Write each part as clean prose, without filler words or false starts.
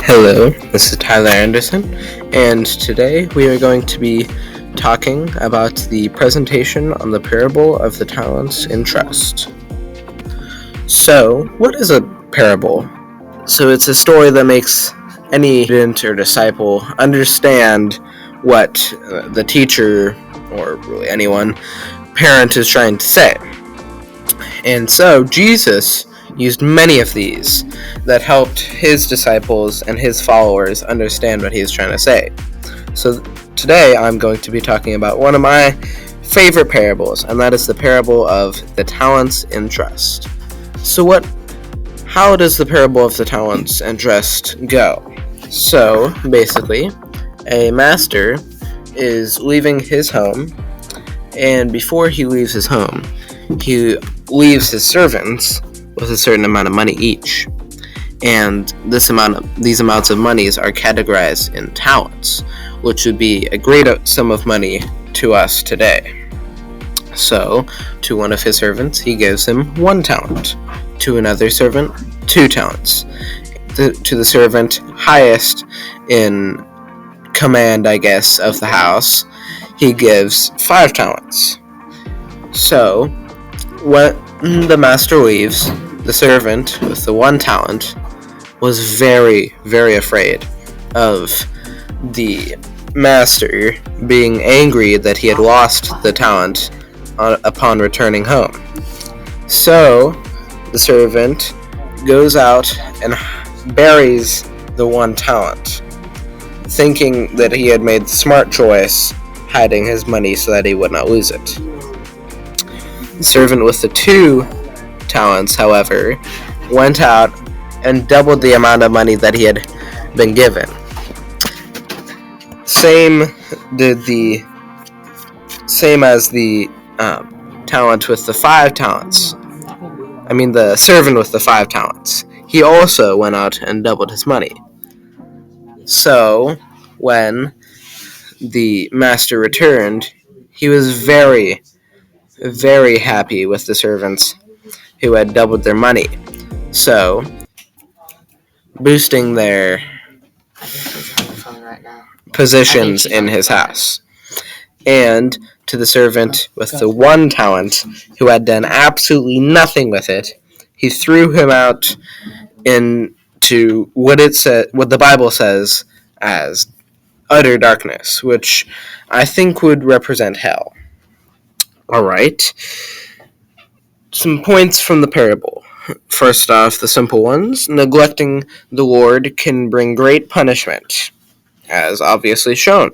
Hello, this is Tyler Anderson, and today we are going to be talking about the presentation on the parable of the talents in trust. So, what is a parable? So, it's a story that makes any student or disciple understand what the teacher, or really anyone, parent is trying to say. And so, Jesus used many of these that helped his disciples and his followers understand what he was trying to say. So today I'm going to be talking about one of my favorite parables, and that is the parable of the talents in trust. So how does the parable of the talents and trust go? So basically, a master is leaving his home, and before he leaves his home, he leaves his servants with a certain amount of money each. And these amounts of monies are categorized in talents, which would be a great sum of money to us today. So, to one of his servants, he gives him 1 talent. To another servant, 2 talents. To the servant highest in command, I guess, of the house, he gives 5 talents. So, when the master leaves, the servant with the 1 talent was very, very afraid of the master being angry that he had lost the talent upon returning home. So the servant goes out and buries the 1 talent, thinking that he had made the smart choice, hiding his money so that he would not lose it. The servant with the 2 talents, however, went out and doubled the amount of money that he had been given. Same as the talent with the 5 talents. The servant with the 5 talents. He also went out and doubled his money. So, when the master returned, he was very, very happy with the servants who had doubled their money. So, boosting their positions in his house. And to the servant with the 1 talent, who had done absolutely nothing with it, he threw him out into what the Bible says as utter darkness, which I think would represent hell. Alright. Some points from the parable. First off, the simple ones. Neglecting the Lord can bring great punishment, as obviously shown.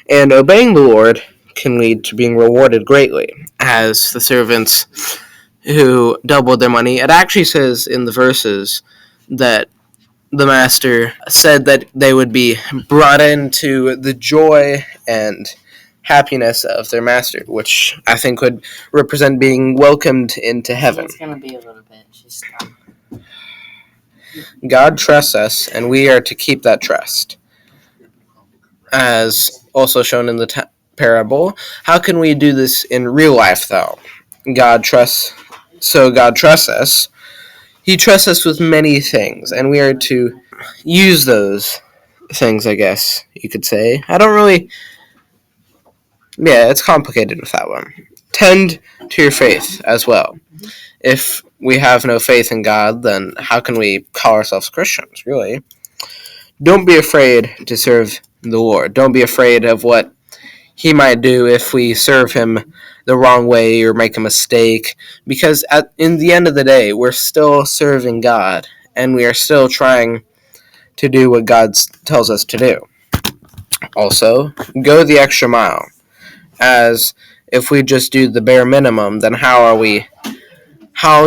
And obeying the Lord can lead to being rewarded greatly, as the servants who doubled their money. It actually says in the verses that the master said that they would be brought into the joy and happiness of their master, which I think would represent being welcomed into heaven. It's going to be a little bit. Just stop. God trusts us, and we are to keep that trust. As also shown in the parable, how can we do this in real life, though? God trusts us. He trusts us with many things, and we are to use those things, I guess you could say. It's complicated with that one. Tend to your faith as well. If we have no faith in God, then how can we call ourselves Christians, really? Don't be afraid to serve the Lord. Don't be afraid of what he might do if we serve him the wrong way or make a mistake, because in the end of the day, we're still serving God, and we are still trying to do what God tells us to do. Also, go the extra mile, as if we just do the bare minimum, then how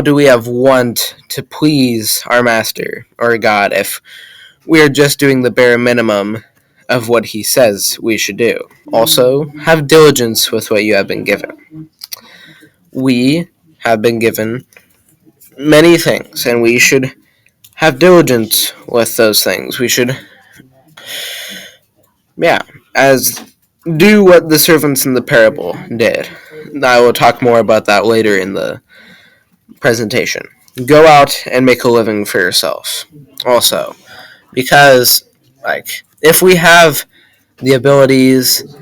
do we have want to please our master or God if we are just doing the bare minimum of what he says we should do. Also, have diligence with what you have been given. We have been given many things, and we should have diligence with those things. We should, as do what the servants in the parable did. I will talk more about that later in the presentation. Go out and make a living for yourself. Also, because if we have the abilities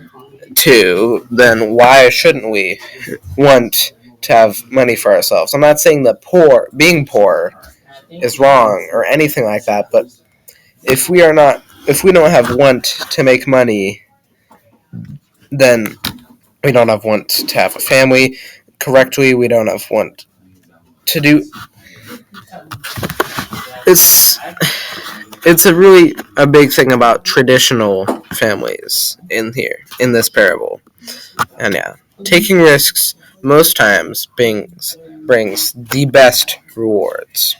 to, then why shouldn't we want to have money for ourselves? I'm not saying that being poor is wrong or anything like that, but if we don't have want to make money, then we don't have want to have a family correctly. We don't have want to do. It's a big thing about traditional families in this parable, and taking risks most times brings the best rewards,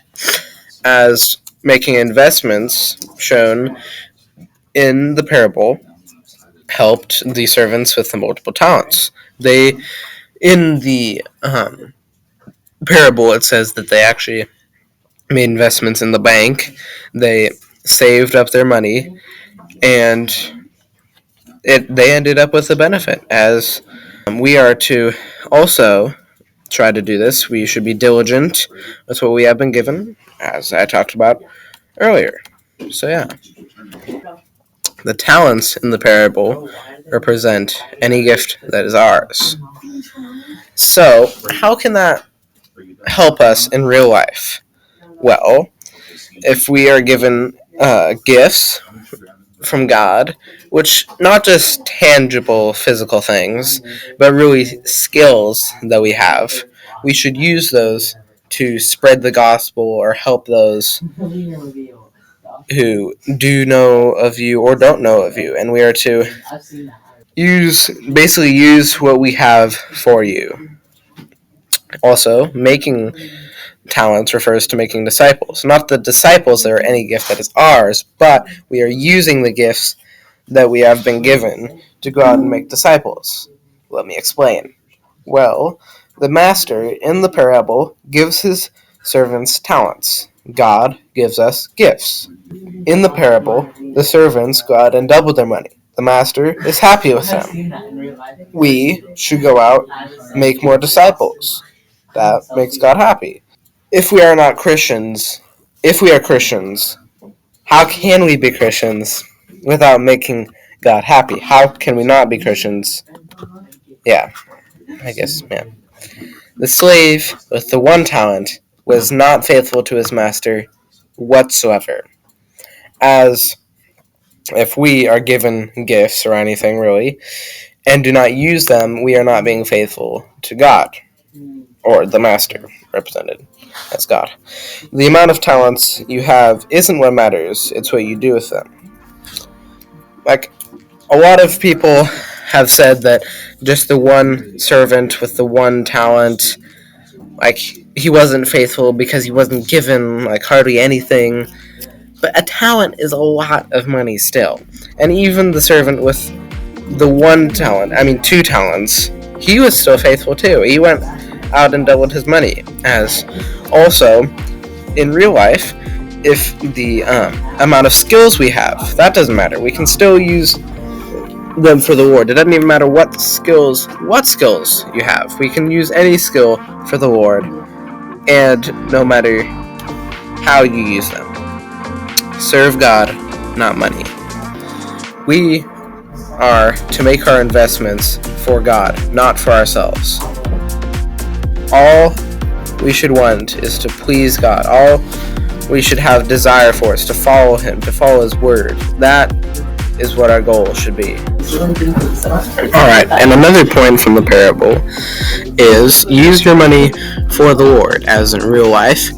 as making investments shown in the parable helped the servants with the multiple talents. In the parable, it says that they actually made investments in the bank. They saved up their money, and they ended up with a benefit. As we are to also try to do this, we should be diligent with what we have been given, as I talked about earlier. So the talents in the parable represent any gift that is ours. So how can that help us in real life? Well, if we are given gifts from God, which not just tangible physical things, but really skills that we have, we should use those to spread the gospel or help those who do know of you or don't know of you, and we are to use what we have for you. Also, making talents refers to making disciples. Not the disciples that are any gift that is ours, but we are using the gifts that we have been given to go out and make disciples. Let me explain. Well, the master in the parable gives his servants talents. God gives us gifts. In the parable, the servants go out and double their money. The master is happy with them. We should go out and make more disciples. That makes God happy. If we are Christians, how can we be Christians without making God happy? How can we not be Christians? The slave with the one talent was not faithful to his master whatsoever. As if we are given gifts or anything really, and do not use them, we are not being faithful to God, or the master, represented as God. The amount of talents you have isn't what matters, it's what you do with them. A lot of people have said that just the one servant with the one talent, he wasn't faithful because he wasn't given, hardly anything. But a talent is a lot of money still. And even the servant with the two talents, he was still faithful too. He went out and doubled his money. As also, in real life, if the amount of skills we have, that doesn't matter. We can still use them for the Lord. It doesn't even matter what skills you have. We can use any skill for the Lord, and no matter how you use them. Serve God, not money. We are to make our investments for God, not for ourselves. All we should want is to please God. All we should have desire for is to follow Him, to follow His word. That is what our goal should be. Alright, and another point from the parable is use your money for the Lord. As in real life,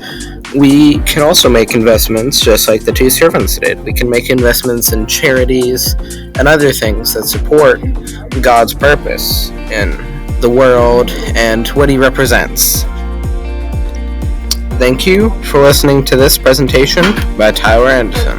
we can also make investments just like the two servants did. We can make investments in charities and other things that support God's purpose in the world and what He represents. Thank you for listening to this presentation by Tyler Anderson.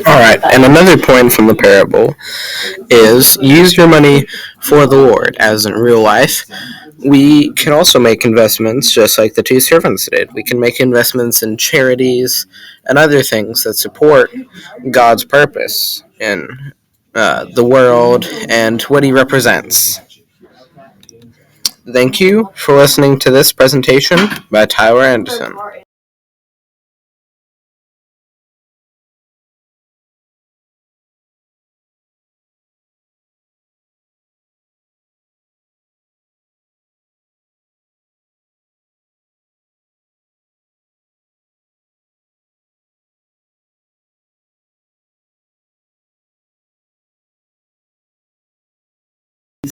Alright, and another point from the parable is use your money for the Lord, as in real life. We can also make investments just like the two servants did. We can make investments in charities and other things that support God's purpose in the world and what He represents. Thank you for listening to this presentation by Tyler Anderson.